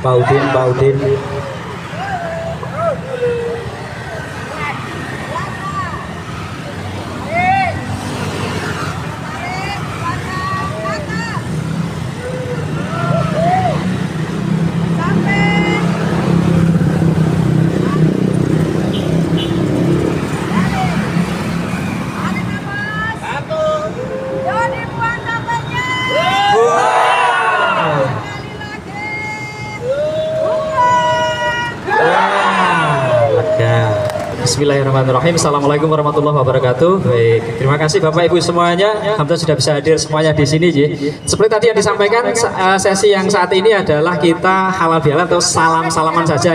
Pak Udin. Bismillahirrahmanirrahim. Assalamualaikum warahmatullahi wabarakatuh. Baik, terima kasih Bapak Ibu semuanya. Alhamdulillah sudah bisa hadir semuanya di sini. Seperti tadi yang disampaikan, sesi yang saat ini adalah kita halal bihalal atau salam-salaman saja.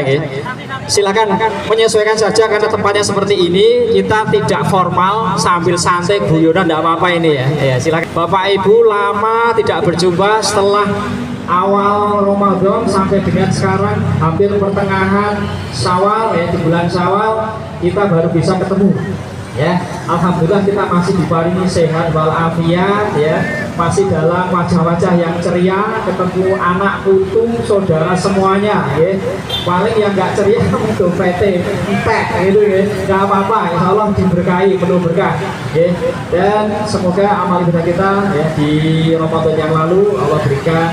Silakan menyesuaikan saja karena tempatnya seperti ini. Kita tidak formal, sambil santai guyonan, tidak apa-apa ini ya. Silakan. Bapak Ibu lama tidak berjumpa setelah awal Ramadan sampai dengan sekarang hampir pertengahan Syawal ya, di bulan Syawal kita baru bisa ketemu ya. Alhamdulillah kita masih diparingi sehat walafiat ya, masih dalam wajah-wajah yang ceria, ketemu anak putu saudara semuanya ya. Paling yang nggak ceria untuk PT entek gitu ya, nggak apa-apa, insya Allah diberkahi penuh berkah ya. Dan semoga amal ibadah kita ya di Ramadan yang lalu Allah berikan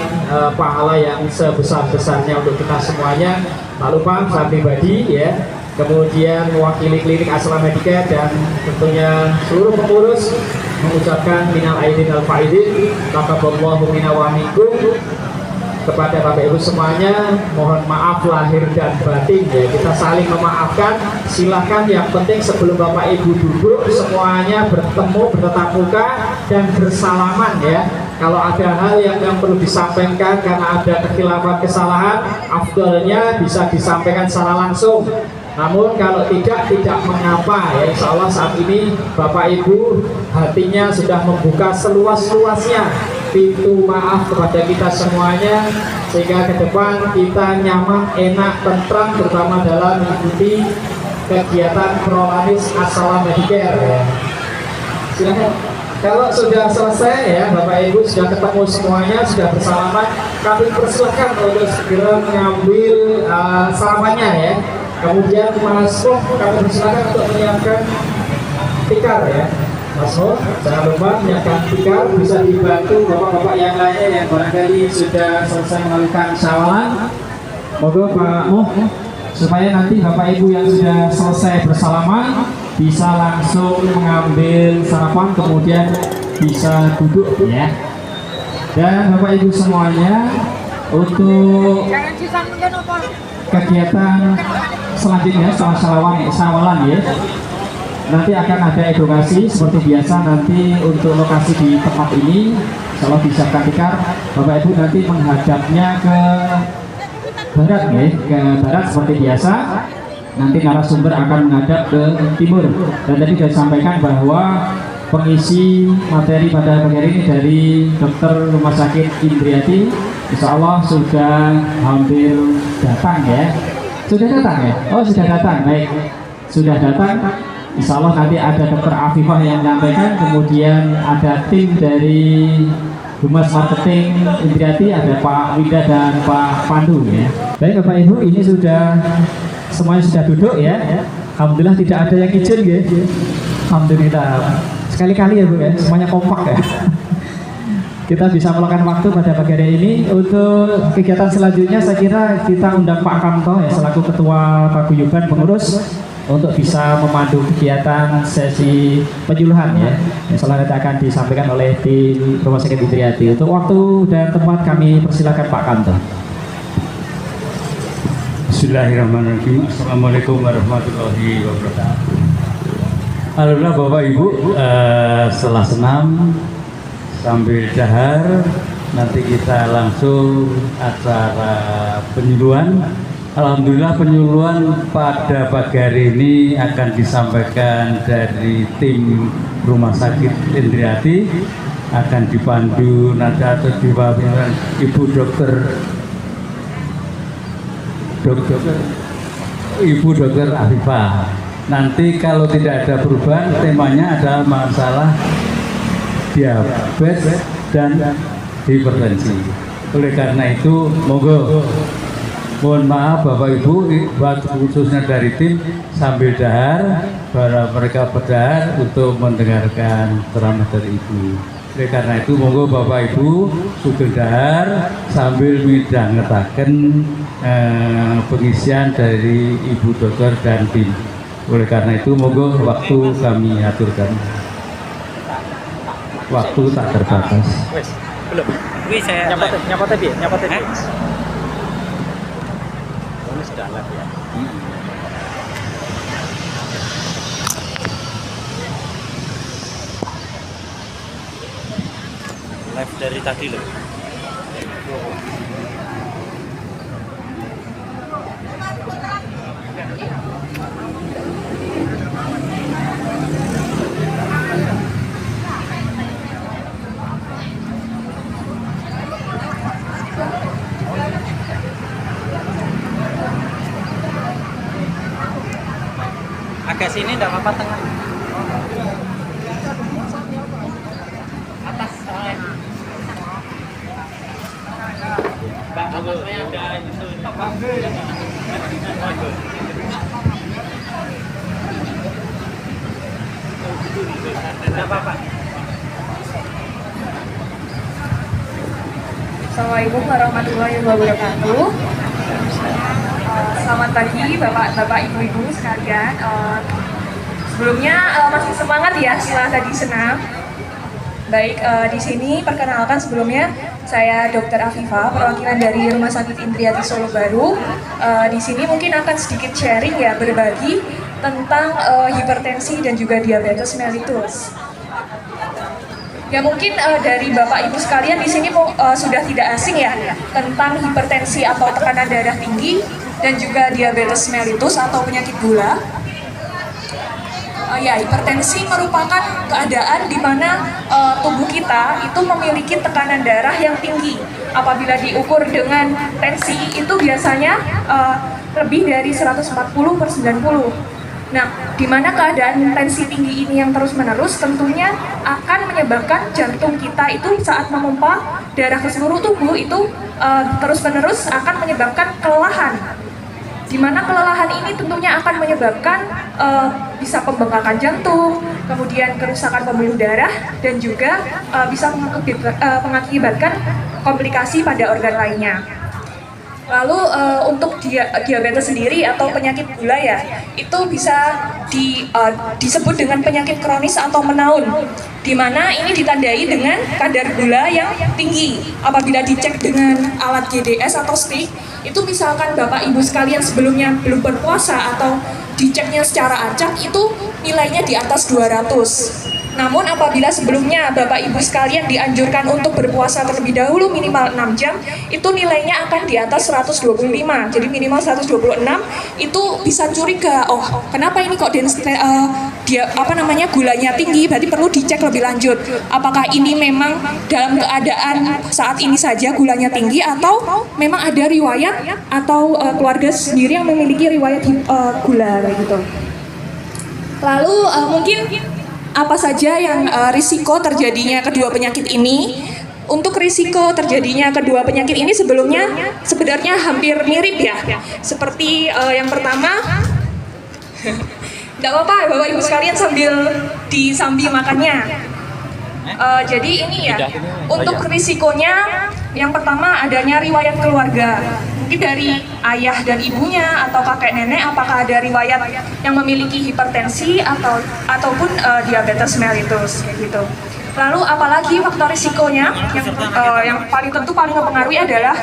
pahala yang sebesar-besarnya untuk kita semuanya. Tak lupa saya pribadi ya, kemudian mewakili klinik Aslam Medika dan tentunya seluruh pengurus mengucapkan minal aidin al faidin taqabbalallahu minna wa minkum. Kepada Bapak Ibu semuanya mohon maaf lahir dan batin ya, kita saling memaafkan. Silahkan, yang penting sebelum Bapak Ibu duduk semuanya bertemu bertatap muka dan bersalaman ya. Kalau ada hal yang perlu disampaikan karena ada kekhilafan kesalahan, afdalnya bisa disampaikan secara langsung. Namun kalau tidak mengapa ya, insya Allah saat ini Bapak Ibu hatinya sudah membuka seluas-luasnya pintu maaf kepada kita semuanya, sehingga ke depan kita nyaman, enak, tentram, terutama dalam mengikuti kegiatan Prolanis Assalam Medicare ya. Silahkan. Kalau sudah selesai ya Bapak Ibu, sudah ketemu semuanya, sudah bersalaman, kami persilahkan untuk segera mengambil sarapannya ya. Kemudian Mas Mo, kami persilakan untuk menyiapkan tikar ya. Mas Mo, jangan lupa menyiapkan tikar, bisa dibantu bapak-bapak yang lainnya yang barangkali sudah selesai melakukan syawalan. Moga Pak Mo, supaya nanti Bapak Ibu yang sudah selesai bersalaman bisa langsung mengambil sarapan, kemudian bisa duduk ya. Dan Bapak Ibu semuanya, untuk kegiatan selanjutnya setelah syawalan ya, nanti akan ada edukasi seperti biasa. Nanti untuk lokasi di tempat ini kalau disiapkan tikar, Bapak Ibu nanti menghadapnya ke barat ya, ke barat seperti biasa. Nanti narasumber akan menghadap ke timur. Dan tadi sudah disampaikan bahwa pengisi materi pada pagi hari ini dari dokter rumah sakit Indriati, insya Allah sudah hampir datang ya. Sudah datang ya? Oh sudah datang, baik. Sudah datang. Insya Allah nanti ada dokter Afifah yang menyampaikan, kemudian ada tim dari Humas Marketing Indriati, ada Pak Wida dan Pak Pandu ya. Baik Bapak Ibu, ini sudah semuanya sudah duduk ya. Alhamdulillah tidak ada yang izin ya. Alhamdulillah. Sekali-kali ya Bu ya, semuanya kompak ya. Kita bisa meluangkan waktu pada pagi hari ini. Untuk kegiatan selanjutnya saya kira kita undang Pak Kamto ya, selaku Ketua Paguyuban Pengurus, untuk bisa memandu kegiatan sesi penyuluhan ya. Insyaallah nanti akan disampaikan oleh tim Rumah Sakit Indriati. Untuk waktu dan tempat kami persilakan Pak Kamto. Bismillahirrahmanirrahim. Assalamualaikum warahmatullahi wabarakatuh. Alhamdulillah Bapak Ibu, setelah senam sambil dahar, nanti kita langsung acara penyuluhan. Alhamdulillah penyuluhan pada pagi hari ini akan disampaikan dari tim Rumah Sakit Indriati, akan dipandu nanti atau diwakilkan Ibu Dokter Afifah. Nanti kalau tidak ada perubahan, temanya adalah masalah diabetes dan hipertensi. Oleh karena itu, monggo mohon maaf Bapak Ibu, buat khususnya dari tim sambil dahar, para mereka berdahar untuk mendengarkan ceramah dari Ibu. Oleh karena itu, monggo Bapak Ibu sugeng dahar sambil midhangetaken pengisian dari Ibu Dokter dan tim. Oleh karena itu, monggo waktu kami aturkan. Waktu tak terbatas. Wes, belum. Wih, saya Nyapot tadi. Ini sudah live ya. live dari tadi loh. Agak sini enggak apa-apa tengah. Atas Mbak, atasnya ada itu. Enggak apa-apa. Assalamualaikum warahmatullahi wabarakatuh. Selamat pagi Bapak Ibu sekalian. Sebelumnya masih semangat ya setelah tadi senam. Baik, di sini perkenalkan sebelumnya saya Dr. Afifah, perwakilan dari Rumah Sakit Indriati Solo Baru. Di sini mungkin akan sedikit sharing ya, berbagi tentang hipertensi dan juga diabetes mellitus. Ya mungkin dari Bapak Ibu sekalian di sini sudah tidak asing ya tentang hipertensi atau tekanan darah tinggi dan juga diabetes mellitus atau penyakit gula. Ya, hipertensi merupakan keadaan di mana tubuh kita itu memiliki tekanan darah yang tinggi. Apabila diukur dengan tensi itu biasanya lebih dari 140/90. Nah, di mana keadaan tensi tinggi ini yang terus-menerus tentunya akan menyebabkan jantung kita itu saat memompa darah ke seluruh tubuh itu terus-menerus akan menyebabkan kelelahan. Di mana kelelahan ini tentunya akan menyebabkan bisa pembengkakan jantung, kemudian kerusakan pembuluh darah, dan juga bisa mengakibatkan komplikasi pada organ lainnya. Lalu untuk diabetes sendiri atau penyakit gula ya, itu bisa disebut dengan penyakit kronis atau menaun, di mana ini ditandai dengan kadar gula yang tinggi. Apabila dicek dengan alat GDS atau stick, itu misalkan Bapak Ibu sekalian sebelumnya belum berpuasa atau diceknya secara acak, itu nilainya di atas 200. Namun apabila sebelumnya Bapak Ibu sekalian dianjurkan untuk berpuasa terlebih dahulu minimal 6 jam, itu nilainya akan di atas 125. Jadi minimal 126 itu bisa curiga, oh kenapa ini kok gulanya tinggi, berarti perlu dicek lebih lanjut. Apakah ini memang dalam keadaan saat ini saja gulanya tinggi atau memang ada riwayat atau keluarga sendiri yang memiliki riwayat gula kayak gitu. Lalu mungkin apa saja yang risiko terjadinya kedua penyakit ini? Untuk risiko terjadinya kedua penyakit ini sebenarnya hampir mirip ya. Seperti yang pertama, nggak apa-apa Bapak Ibu sekalian sambil makannya. Jadi ini ya, untuk risikonya yang pertama adanya riwayat keluarga. Mungkin dari ayah dan ibunya atau kakek nenek, apakah ada riwayat yang memiliki hipertensi ataupun diabetes mellitus kayak gitu. Lalu apalagi faktor risikonya yang paling mempengaruhi adalah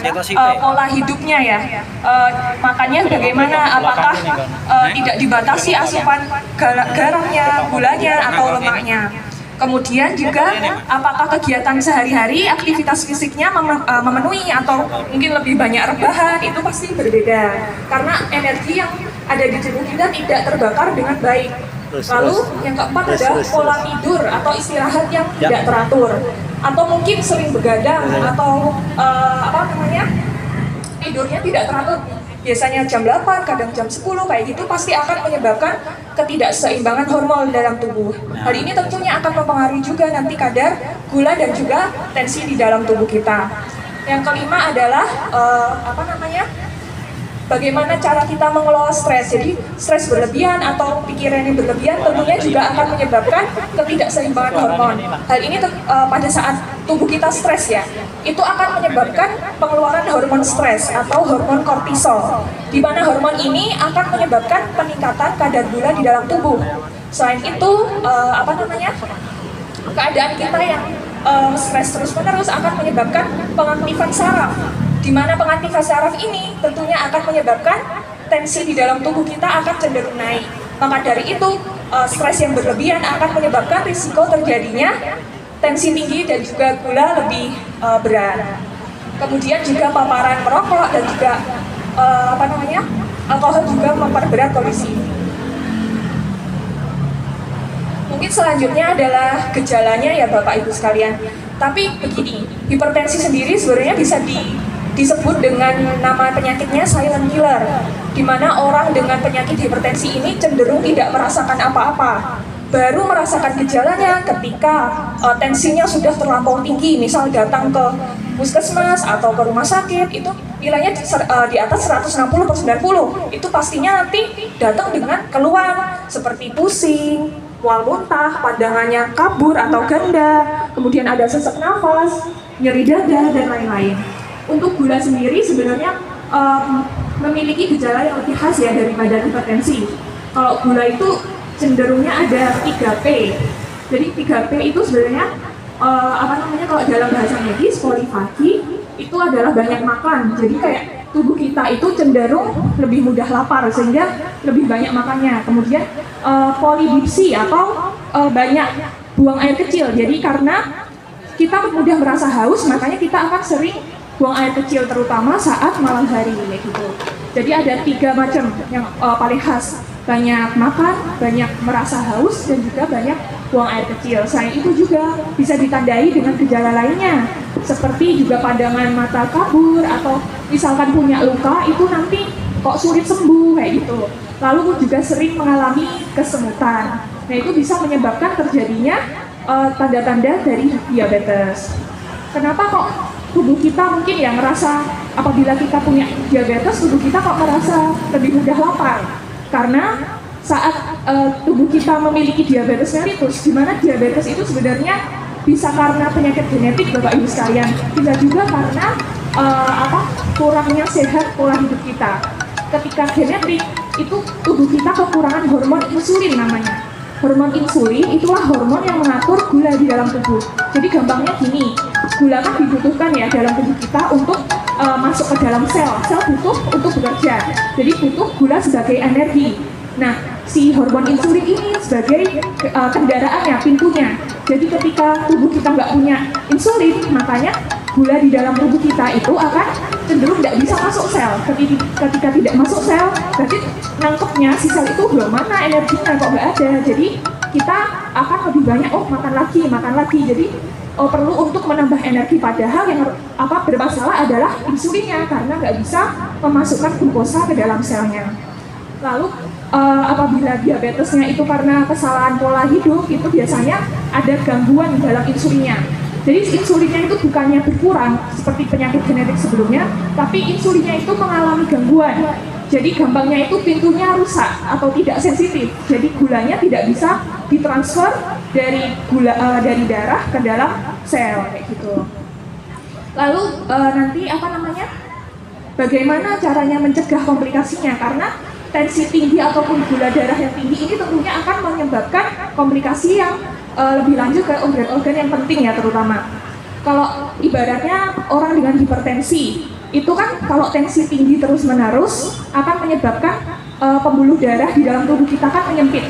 pola hidupnya ya. Makannya bagaimana, apakah tidak dibatasi asupan garamnya, gulanya atau lemaknya. Kemudian juga apakah kegiatan sehari-hari, aktivitas fisiknya memenuhi atau mungkin lebih banyak rebahan, itu pasti berbeda. Karena energi yang ada di tubuh kita tidak terbakar dengan baik. Lalu yang keempat adalah pola tidur atau istirahat yang tidak teratur. Atau mungkin sering begadang atau tidurnya tidak teratur. Biasanya jam 8, kadang jam 10 kayak gitu pasti akan menyebabkan ketidakseimbangan hormon dalam tubuh. Hal ini tentunya akan mempengaruhi juga nanti kadar gula dan juga tensi di dalam tubuh kita. Yang kelima adalah bagaimana cara kita mengelola stres. Jadi stres berlebihan atau pikiran yang berlebihan tentunya juga akan menyebabkan ketidakseimbangan hormon. Hal ini pada saat tubuh kita stres ya, itu akan menyebabkan pengeluaran hormon stres atau hormon kortisol, di mana hormon ini akan menyebabkan peningkatan kadar gula di dalam tubuh. Selain itu, keadaan kita yang stres terus-menerus akan menyebabkan pengaktifan saraf, di mana pengaktifan saraf ini tentunya akan menyebabkan tensi di dalam tubuh kita akan cenderung naik. Maka dari itu, stres yang berlebihan akan menyebabkan risiko terjadinya tensi tinggi dan juga gula lebih berat. Kemudian juga paparan merokok dan juga alkohol juga memperberat kondisi. Mungkin selanjutnya adalah gejalanya ya Bapak Ibu sekalian. Tapi begini, hipertensi sendiri sebenarnya bisa disebut dengan nama penyakitnya silent killer, di mana orang dengan penyakit hipertensi ini cenderung tidak merasakan apa-apa, baru merasakan gejalanya ketika tensinya sudah terlampau tinggi, misal datang ke puskesmas atau ke rumah sakit, itu nilainya di atas 160/90, itu pastinya nanti datang dengan keluhan seperti pusing, mual muntah, pandangannya kabur atau ganda, kemudian ada sesak nafas, nyeri dada, dan lain-lain. Untuk gula sendiri sebenarnya memiliki gejala yang lebih khas ya daripada hipertensi. Kalau gula itu cenderungnya ada 3P. Jadi 3P itu sebenarnya kalau dalam bahasa medis polifagi itu adalah banyak makan. Jadi kayak tubuh kita itu cenderung lebih mudah lapar sehingga lebih banyak makannya. Kemudian polidipsi atau banyak buang air kecil. Jadi karena kita mudah merasa haus, makanya kita akan sering buang air kecil, terutama saat malam hari gitu. Jadi ada 3 macam yang paling khas, banyak makan, banyak merasa haus, dan juga banyak buang air kecil. Selain itu juga bisa ditandai dengan gejala lainnya, seperti juga pandangan mata kabur, atau misalkan punya luka itu nanti kok sulit sembuh kayak gitu. Lalu juga sering mengalami kesemutan. Nah itu bisa menyebabkan terjadinya tanda-tanda dari diabetes. Kenapa kok tubuh kita mungkin ya merasa apabila kita punya diabetes, tubuh kita kok merasa lebih mudah lapar? Karena saat tubuh kita memiliki diabetes mellitus, di mana diabetes itu sebenarnya bisa karena penyakit genetik Bapak Ibu sekalian, bisa juga karena kurangnya sehat pola hidup kita. Ketika genetik itu tubuh kita kekurangan hormon insulin namanya. Hormon insulin itulah hormon yang mengatur gula di dalam tubuh. Jadi gampangnya gini, gula kan dibutuhkan ya dalam tubuh kita untuk masuk ke dalam sel. Sel butuh untuk bekerja. Jadi butuh gula sebagai energi. Nah, si hormon insulin ini sebagai kendaraannya, pintunya. Jadi ketika tubuh kita nggak punya insulin, makanya gula di dalam tubuh kita itu akan cenderung tidak bisa masuk sel. Ketika tidak masuk sel, berarti nangkepnya si sel itu belum mana energinya kok nggak ada. Jadi kita akan lebih banyak makan lagi. Jadi perlu untuk menambah energi. Padahal yang bermasalah adalah insulinnya karena nggak bisa memasukkan glukosa ke dalam selnya. Lalu apabila diabetesnya itu karena kesalahan pola hidup, itu biasanya ada gangguan dalam insulinnya. Jadi insulinnya itu bukannya berkurang seperti penyakit genetik sebelumnya, tapi insulinnya itu mengalami gangguan. Jadi gampangnya itu pintunya rusak atau tidak sensitif. Jadi gulanya tidak bisa ditransfer dari darah ke dalam sel kayak gitu. Lalu bagaimana caranya mencegah komplikasinya? Karena tensi tinggi ataupun gula darah yang tinggi ini tentunya akan menyebabkan komplikasi yang lebih lanjut ke organ-organ yang penting ya terutama. Kalau ibaratnya orang dengan hipertensi, itu kan kalau tensi tinggi terus-menerus akan menyebabkan pembuluh darah di dalam tubuh kita kan menyempit.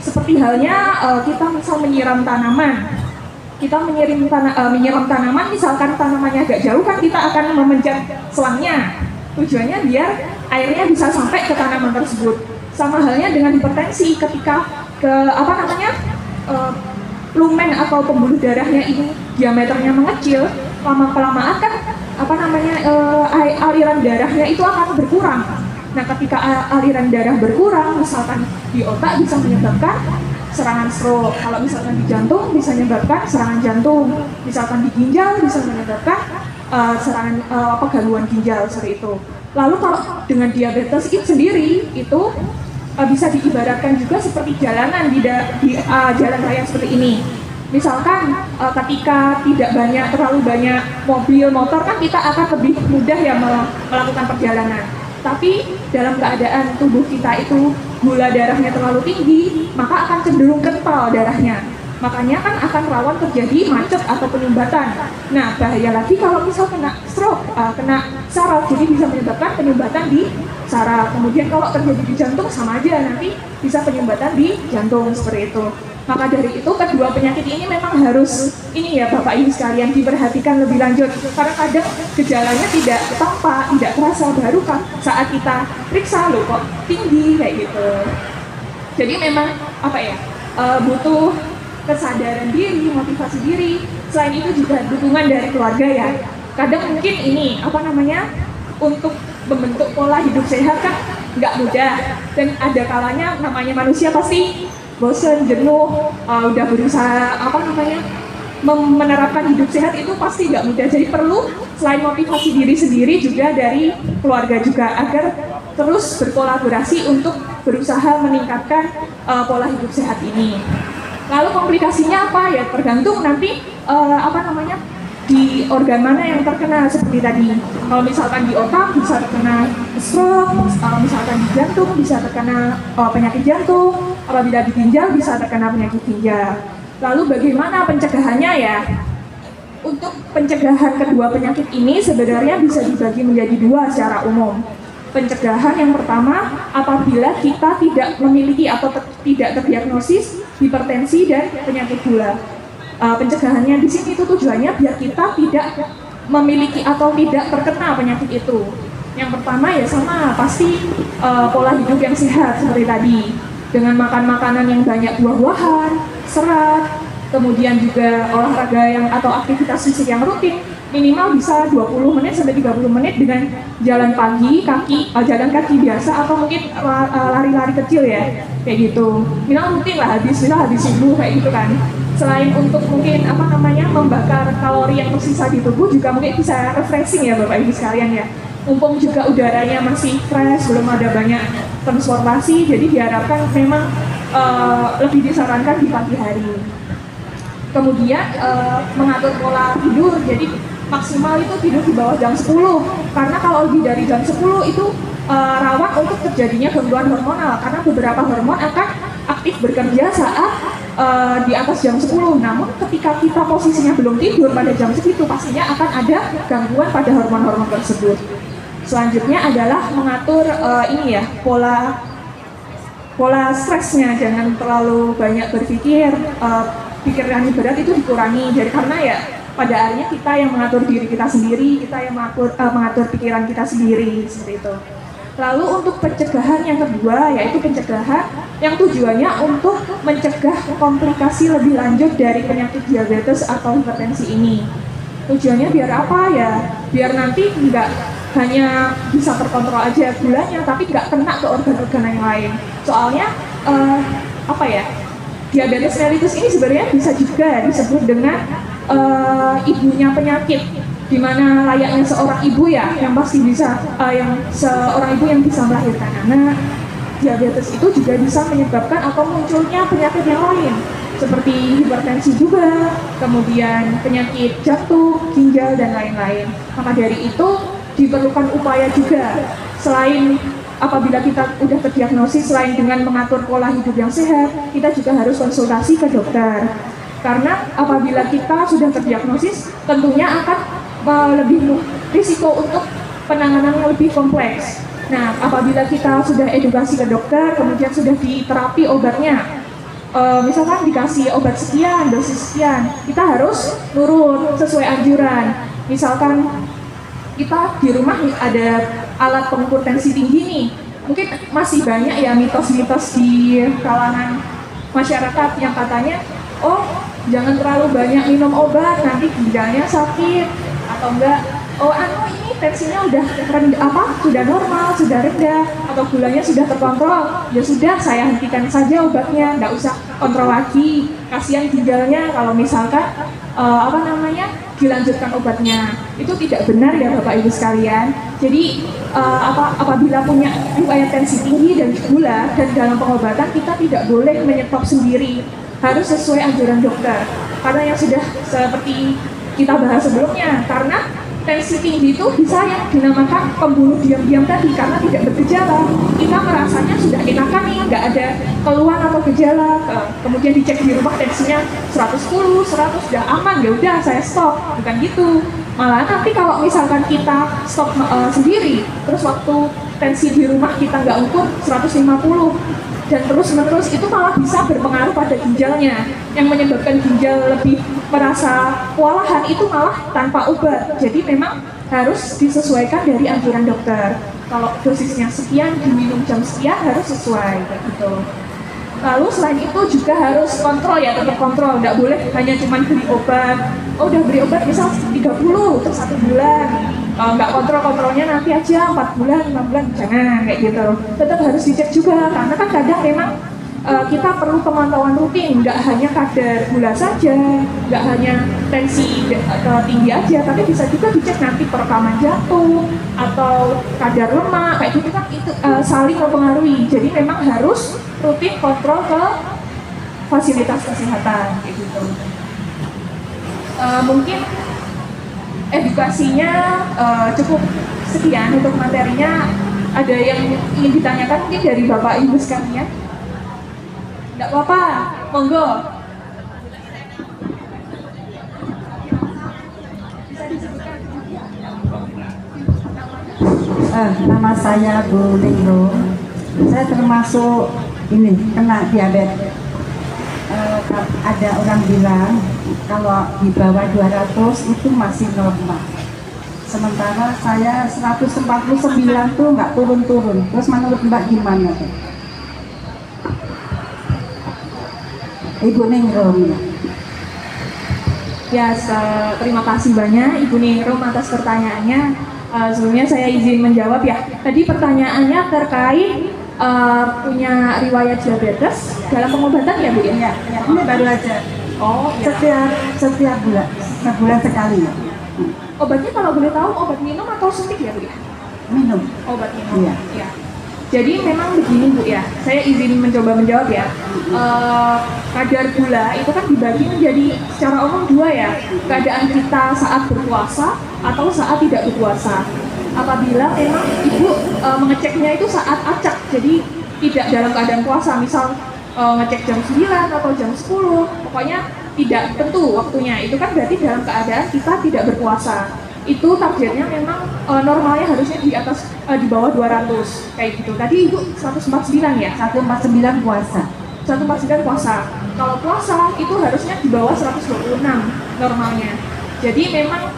Seperti halnya kita misal menyiram tanaman. Kita menyiram tanaman, misalkan tanamannya agak jauh kan kita akan memencet selangnya. Tujuannya biar airnya bisa sampai ke tanaman tersebut. Sama halnya dengan hipertensi, ketika lumen atau pembuluh darahnya ini diameternya mengecil, lama-kelamaan kan aliran darahnya itu akan berkurang. Nah, ketika aliran darah berkurang, misalkan di otak bisa menyebabkan serangan stroke. Kalau misalkan di jantung bisa menyebabkan serangan jantung. Misalkan di ginjal bisa menyebabkan serangan gangguan ginjal seperti itu. Lalu kalau dengan diabetes itu sendiri itu bisa diibaratkan juga seperti jalanan di jalan raya seperti ini. Misalkan ketika tidak terlalu banyak mobil, motor kan kita akan lebih mudah ya melakukan perjalanan. Tapi dalam keadaan tubuh kita itu gula darahnya terlalu tinggi, maka akan cenderung kental darahnya. Makanya kan akan rawan terjadi macet atau penyumbatan. Nah, bahaya lagi kalau misal kena stroke, kena saraf, jadi bisa menyebabkan penyumbatan di saraf. Kemudian kalau terjadi di jantung sama aja, nanti bisa penyumbatan di jantung seperti itu. Maka dari itu kedua penyakit ini memang harus ini ya Bapak Ibu sekalian diperhatikan lebih lanjut. Karena kadang gejalanya tidak tampak, tidak terasa, baru kan saat kita periksa loh kok tinggi kayak gitu. Jadi memang butuh kesadaran diri, motivasi diri. Selain itu juga dukungan dari keluarga ya. Kadang mungkin ini untuk membentuk pola hidup sehat kan nggak mudah, dan ada kalanya namanya manusia pasti bosan, jenuh, udah berusaha menerapkan hidup sehat itu pasti nggak mudah. Jadi perlu selain motivasi diri sendiri juga dari keluarga juga agar terus berkolaborasi untuk berusaha meningkatkan pola hidup sehat ini. Lalu komplikasinya apa ya? Tergantung nanti di organ mana yang terkena seperti tadi. Kalau misalkan di otak bisa terkena stroke, misalkan di jantung bisa terkena penyakit jantung, apabila di ginjal bisa terkena penyakit ginjal. Lalu bagaimana pencegahannya ya? Untuk pencegahan kedua penyakit ini sebenarnya bisa dibagi menjadi dua secara umum. Pencegahan yang pertama apabila kita tidak memiliki atau tidak terdiagnosis hipertensi dan penyakit gula. Pencegahannya di sini itu tujuannya biar kita tidak memiliki atau tidak terkena penyakit itu. Yang pertama ya sama pasti pola hidup yang sehat seperti tadi, dengan makan makanan yang banyak buah-buahan, serat, kemudian juga olahraga atau aktivitas fisik yang rutin, minimal bisa 20 menit sampai 30 menit dengan jalan pagi, jalan kaki biasa atau mungkin lari-lari kecil ya, kayak gitu. Minimal rutin lah habis subuh kayak gitu kan. Selain untuk mungkin membakar kalori yang tersisa di tubuh, juga mungkin bisa refreshing ya Bapak Ibu sekalian ya. Mumpung juga udaranya masih fresh, belum ada banyak transportasi, jadi diharapkan memang lebih disarankan di pagi hari. Kemudian mengatur pola tidur, jadi maksimal itu tidur di bawah jam 10, karena kalau lebih dari jam 10 itu rawan untuk terjadinya gangguan hormonal, karena beberapa hormon akan aktif bekerja saat di atas jam 10. Namun ketika kita posisinya belum tidur pada jam segitu, pastinya akan ada gangguan pada hormon-hormon tersebut. Selanjutnya adalah mengatur pola stresnya, jangan terlalu banyak berpikir, pikiran berat itu dikurangi. Jadi karena ya pada akhirnya kita yang mengatur diri kita sendiri, kita yang mengatur pikiran kita sendiri seperti itu. Lalu untuk pencegahan yang kedua yaitu pencegahan yang tujuannya untuk mencegah komplikasi lebih lanjut dari penyakit diabetes atau hipertensi ini. Tujuannya biar apa ya? Biar nanti nggak hanya bisa terkontrol aja gulanya, tapi nggak kena ke organ-organ yang lain. Soalnya diabetes mellitus ini sebenarnya bisa juga disebut dengan ibunya penyakit, di mana layaknya seorang ibu ya yang pasti bisa seorang ibu yang bisa melahirkan anak. Diabetes itu juga bisa menyebabkan atau munculnya penyakit yang lain seperti hipertensi juga, kemudian penyakit jantung, ginjal dan lain-lain. Maka dari itu diperlukan upaya juga, selain apabila kita udah terdiagnosis, selain dengan mengatur pola hidup yang sehat, kita juga harus konsultasi ke dokter. Karena apabila kita sudah terdiagnosis, tentunya akan lebih risiko untuk penanganan yang lebih kompleks. Nah, apabila kita sudah edukasi ke dokter, kemudian sudah diterapi obatnya, misalkan dikasih obat sekian, dosis sekian, kita harus nurut sesuai anjuran. Misalkan kita di rumah ada alat pengukur tensi tinggi nih, mungkin masih banyak ya mitos-mitos di kalangan masyarakat yang katanya, oh jangan terlalu banyak minum obat, nanti ginjalnya sakit, atau enggak, oh ini tensinya udah sudah normal, sudah rendah, atau gulanya sudah terkontrol, ya sudah saya hentikan saja obatnya, nggak usah kontrol lagi, kasihan ginjalnya kalau misalkan dilanjutkan obatnya. Itu tidak benar ya Bapak Ibu sekalian. Jadi apabila punya riwayat tensi tinggi dan gula dan dalam pengobatan kita tidak boleh menyetop sendiri, harus sesuai anjuran dokter. Karena yang sudah seperti kita bahas sebelumnya, karena tensi tinggi itu bisa yang dinamakan pembunuh diam-diam tadi karena tidak bergejala. Kita merasanya sudah enakan nih, nggak ada keluhan atau gejala. Kemudian dicek di rumah tensinya 110, 100 sudah aman, ya udah saya stop. Bukan gitu. Malah nanti kalau misalkan kita stop sendiri, terus waktu tensi di rumah kita nggak ukur 150 dan terus-menerus, itu malah bisa berpengaruh pada ginjalnya, yang menyebabkan ginjal lebih merasa kewalahan, itu malah tanpa obat. Jadi memang harus disesuaikan dari anjuran dokter. Kalau dosisnya sekian, diminum jam sekian, harus sesuai kayak gitu. Lalu selain itu juga harus kontrol ya, tetap kontrol, nggak boleh hanya cuma beli obat. Oh udah beli obat misal 30 untuk 1 bulan, nggak kontrolnya nanti aja 4 bulan, 5 bulan, jangan kayak gitu. Tetap harus dicek juga, karena kan kadang memang kita perlu pemantauan rutin, nggak hanya kadar gula saja, nggak hanya tensi tinggi aja, tapi bisa juga dicek nanti perekaman jantung atau kadar lemak, kayak gitu kan itu saling mempengaruhi. Jadi memang harus rutin kontrol ke fasilitas kesehatan kayak gitu. Mungkin edukasinya cukup sekian untuk materinya. Ada yang ingin ditanyakan mungkin dari Bapak Ibu sekalian? Tidak apa-apa, monggo. Bisa disebutkan? Nama saya Bu Lingro. Saya termasuk ini kena diabetes. Ada orang bilang kalau di bawah 200 itu masih normal. Sementara saya 149 tuh nggak turun-turun. Terus menurut Mbak gimana tuh? Ibu Ningrum. Ya, terima kasih banyak Ibu Ningrum atas pertanyaannya. Sebelumnya saya izin menjawab ya. Tadi pertanyaannya terkait punya riwayat diabetes dalam pengobatan ya Bu ya? Ya, ini baru aja. Oh, ya. Setiap bulan, sebulan sekali ya. Obatnya kalau boleh tahu obat minum atau suntik ya Bu ya? Minum. Obat minum. Iya. Ya. Jadi memang begini Bu ya, saya izin mencoba menjawab ya. Kadar gula itu kan dibagi menjadi secara umum 2 ya. Keadaan kita saat berpuasa atau saat tidak berpuasa. Apabila memang Ibu mengeceknya itu saat acak, jadi tidak dalam keadaan puasa, misal ngecek jam 9 atau jam 10, pokoknya tidak tentu waktunya, itu kan berarti dalam keadaan kita tidak berpuasa. Itu targetnya memang normalnya harusnya di atas di bawah 200 kayak gitu. Tadi Ibu 149 ya? 149 puasa. 149 puasa. Kalau puasa itu harusnya di bawah 126 normalnya. Jadi memang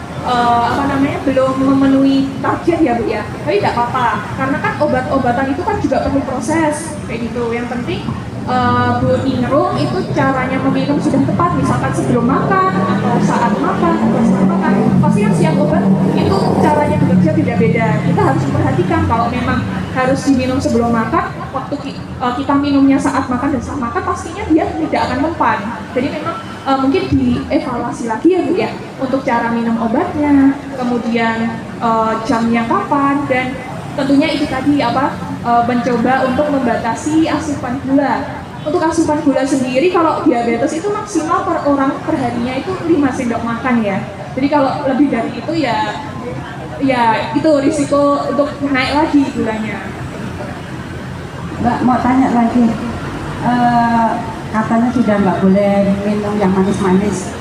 belum memenuhi target ya Bu ya. Tapi tidak apa-apa, karena kan obat-obatan itu kan juga perlu proses kayak gitu. Yang penting Bu Ningrum itu caranya meminum sudah tepat, misalkan sebelum makan atau saat makan atau setelah makan. Pasti yang siap obat itu caranya bekerja tidak beda. Kita harus memperhatikan kalau memang harus diminum sebelum makan, waktu kita minumnya saat makan dan saat makan pastinya dia tidak akan mempan. Jadi memang mungkin dievaluasi lagi ya Bu ya untuk cara minum obatnya, kemudian jamnya kapan, dan tentunya itu tadi mencoba untuk membatasi asupan gula. Untuk asupan gula sendiri kalau diabetes itu maksimal per orang per harinya itu 5 sendok makan ya. Jadi kalau lebih dari itu ya itu risiko untuk naik lagi gulanya. Mbak mau tanya lagi, katanya sudah nggak boleh minum yang manis-manis.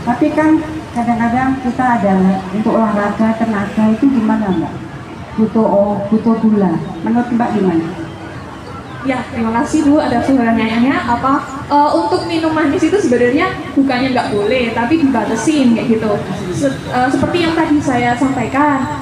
Tapi kan kadang-kadang kita ada untuk olahraga, tenaga itu gimana Mbak? Butuh gula. Menurut Mbak gimana? Ya, terima kasih Bu ada pertanyaannya. Untuk minum manis itu sebenarnya bukannya nggak boleh, tapi dibatasin kayak gitu. Seperti yang tadi saya sampaikan,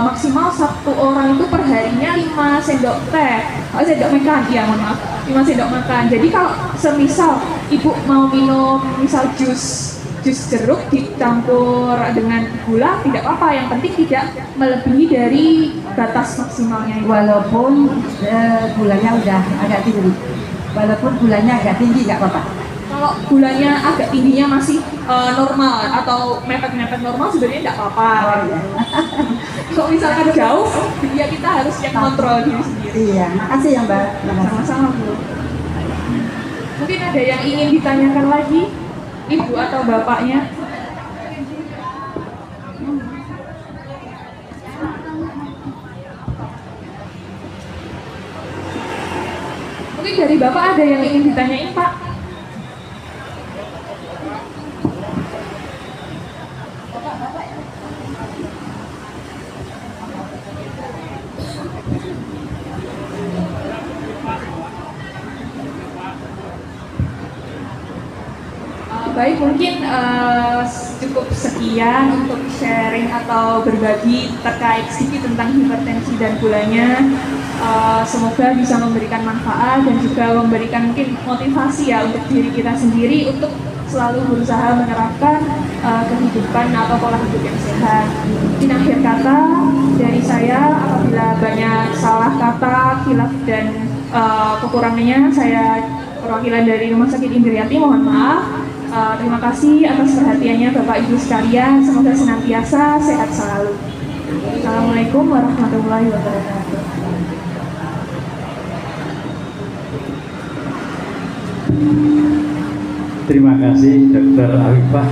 maksimal satu orang itu per harinya 5 sendok teh, sendok makan, iya mohon maaf, 5 sendok makan. Jadi kalau semisal Ibu mau minum misal jus jeruk dicampur dengan gula tidak apa-apa, yang penting tidak melebihi dari batas maksimalnya itu. Walaupun gulanya udah agak tinggi, nggak apa-apa. Kalau gulanya agak tingginya masih normal atau mepet-mepet normal sebenarnya tidak apa-apa. Oh, iya. Kalau misalkan jauh, ya kita harus yang kontrol diri sendiri. Iya, makasih ya Mbak. Makasih. Sama-sama Bu. Mungkin ada yang ingin ditanyakan lagi, Ibu atau Bapaknya? Mungkin dari Bapak ada yang ingin ditanyain, Pak? Baik, mungkin cukup sekian untuk sharing atau berbagi terkait sedikit tentang hipertensi dan gulanya. Semoga bisa memberikan manfaat dan juga memberikan mungkin motivasi ya untuk diri kita sendiri untuk selalu berusaha menerapkan kehidupan atau pola hidup yang sehat. Mungkin akhir kata dari saya, apabila banyak salah kata, khilaf dan kekurangannya, saya perwakilan dari Rumah Sakit Indriati mohon maaf. Terima kasih atas perhatiannya Bapak Ibu sekalian. Semoga senantiasa sehat selalu. Assalamualaikum warahmatullahi wabarakatuh. Terima kasih Dr. Afifah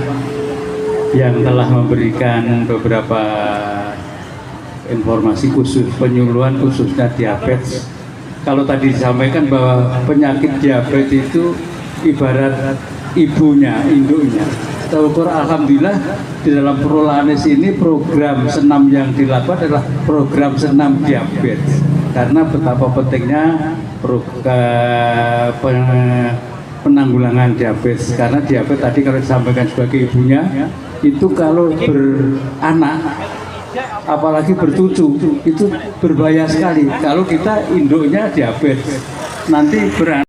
yang telah memberikan beberapa informasi khusus penyuluhan khususnya diabetes. Kalau tadi disampaikan bahwa penyakit diabetes itu ibarat ibunya, induknya. Syukur alhamdulillah di dalam Prolanes ini program senam yang dilakukan adalah program senam diabetes. Karena betapa pentingnya penanggulangan diabetes. Karena diabetes tadi kalau disampaikan sebagai ibunya itu kalau beranak apalagi bercucu itu berbahaya sekali. Kalau kita induknya diabetes nanti beranak